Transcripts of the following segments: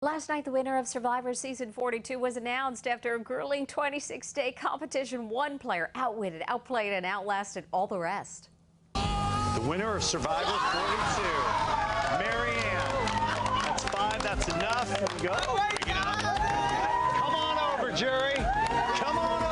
Last night, the winner of Survivor Season 42 was announced after a grueling 26-day competition. One player outwitted, outplayed, and outlasted all the rest. The winner of Survivor 42, Maryanne. That's 5, that's enough. Here we go. Bring it up. Come on over, jury. Come on over.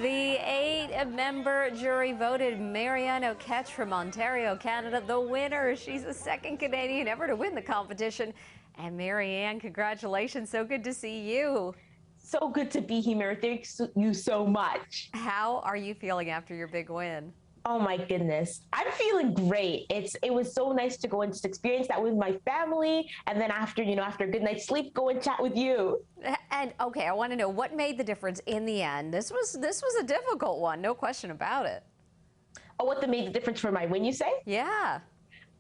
The 8-member jury voted Maryanne Oketch from Ontario, Canada, the winner. She's the second Canadian ever to win the competition. And Maryanne, congratulations. So good to see you. So good to be here. Thank you so much. How are you feeling after your big win? Oh my goodness. I'm feeling great. It was so nice to go and just experience that with my family. And then after a good night's sleep, go and chat with you. And okay, I want to know what made the difference in the end. This was a difficult one, no question about it. Oh, what made the difference for my win, you say? Yeah.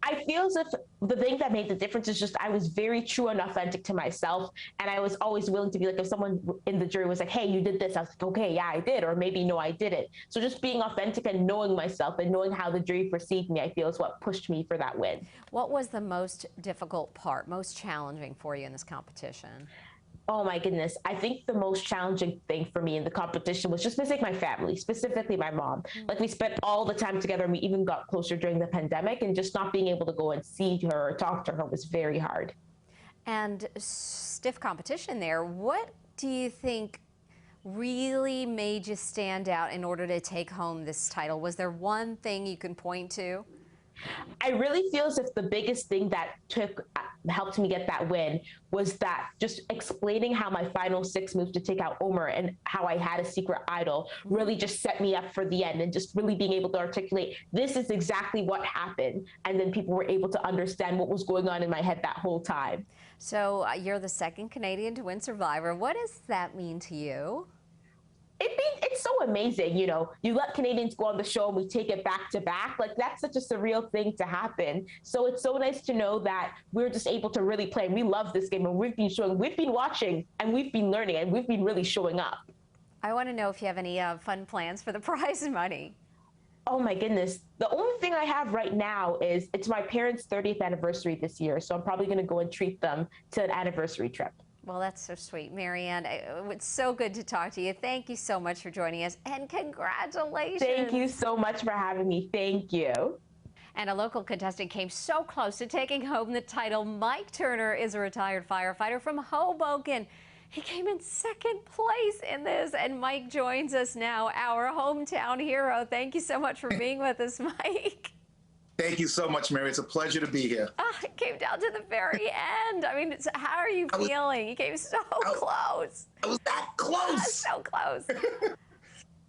I feel as if the thing that made the difference is just I was very true and authentic to myself. And I was always willing to be like, if someone in the jury was like, hey, you did this, I was like, okay, yeah, I did. Or maybe, no, I didn't. So just being authentic and knowing myself and knowing how the jury perceived me, I feel is what pushed me for that win. What was the most difficult part, most challenging for you in this competition? Oh my goodness. I think the most challenging thing for me in the competition was just missing my family, specifically my mom. Like, we spent all the time together and we even got closer during the pandemic, and just not being able to go and see her or talk to her was very hard. And stiff competition there. What do you think really made you stand out in order to take home this title? Was there one thing you can point to? I really feel as if the biggest thing that helped me get that win was that just explaining how my final 6 moves to take out Omar and how I had a secret idol really just set me up for the end, and just really being able to articulate, this is exactly what happened. And then people were able to understand what was going on in my head that whole time. So you're the second Canadian to win Survivor. What does that mean to you? It's so amazing, you know, you let Canadians go on the show and we take it back to back. Like, that's such a surreal thing to happen. So it's so nice to know that we're just able to really play. We love this game, and we've been watching, and we've been learning, and we've been really showing up. I want to know if you have any fun plans for the prize money. Oh my goodness. The only thing I have right now is it's my parents' 30th anniversary this year. So I'm probably going to go and treat them to an anniversary trip. Well, that's so sweet, Maryanne. It's so good to talk to you. Thank you so much for joining us, and congratulations. Thank you so much for having me. Thank you. And a local contestant came so close to taking home the title. Mike Turner is a retired firefighter from Hoboken. He came in second place in this, and Mike joins us now, our hometown hero. Thank you so much for being with us, Mike. Thank you so much, Mary. It's a pleasure to be here. It came down to the very end. I mean, how are you feeling? You came so close. I was that close. So close.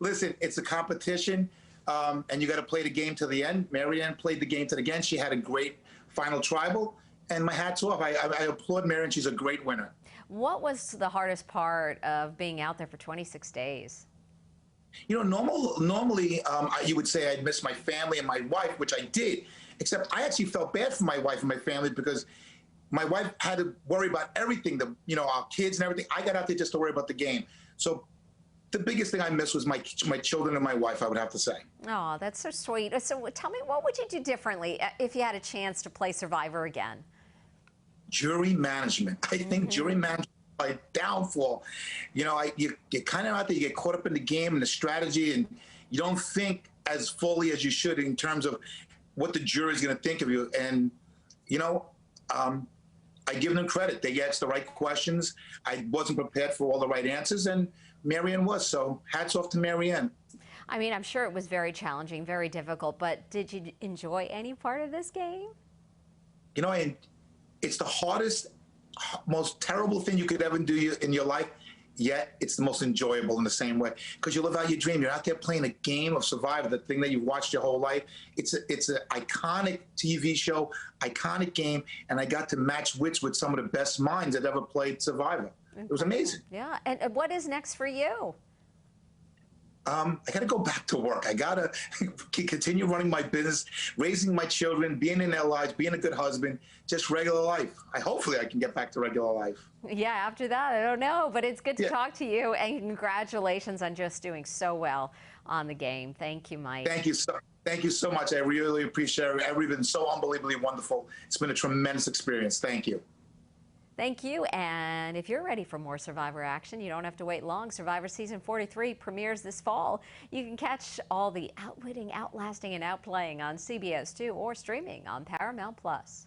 Listen, it's a competition, and you got to play the game to the end. Maryanne played the game to the end. She had a great final tribal, and my hat's off. I applaud Maryanne. She's a great winner. What was the hardest part of being out there for 26 days? You know, normally you would say I'd miss my family and my wife, which I did, except I actually felt bad for my wife and my family, because my wife had to worry about everything, our kids and everything. I got out there just to worry about the game. So the biggest thing I missed was my children and my wife, I would have to say. Oh, that's so sweet. So tell me, what would you do differently if you had a chance to play Survivor again? Jury management. I think jury management, my downfall. You know, you get kind of out there, you get caught up in the game and the strategy, and you don't think as fully as you should in terms of what the jury is going to think of you. And, you know, I give them credit. They asked the right questions. I wasn't prepared for all the right answers, and Maryanne was. So hats off to Maryanne. I mean, I'm sure it was very challenging, very difficult, but did you enjoy any part of this game? You know, it's the hardest, most terrible thing you could ever do in your life, yet it's the most enjoyable in the same way, because you live out your dream. You're out there playing a game of Survivor, the thing that you've watched your whole life. It's an iconic TV show, iconic game, and I got to match wits with some of the best minds that ever played Survivor. It was amazing. Yeah, and what is next for you? I got to go back to work. I got to continue running my business, raising my children, being in their lives, being a good husband, just regular life. Hopefully I can get back to regular life. Yeah, after that, I don't know, but it's good to talk to you, and congratulations on just doing so well on the game. Thank you, Mike. Thank you so much. I really appreciate it. Everybody's been so unbelievably wonderful. It's been a tremendous experience. Thank you. Thank you. And if you're ready for more Survivor action, you don't have to wait long. Survivor Season 43 premieres this fall. You can catch all the outwitting, outlasting, and outplaying on CBS 2 or streaming on Paramount Plus.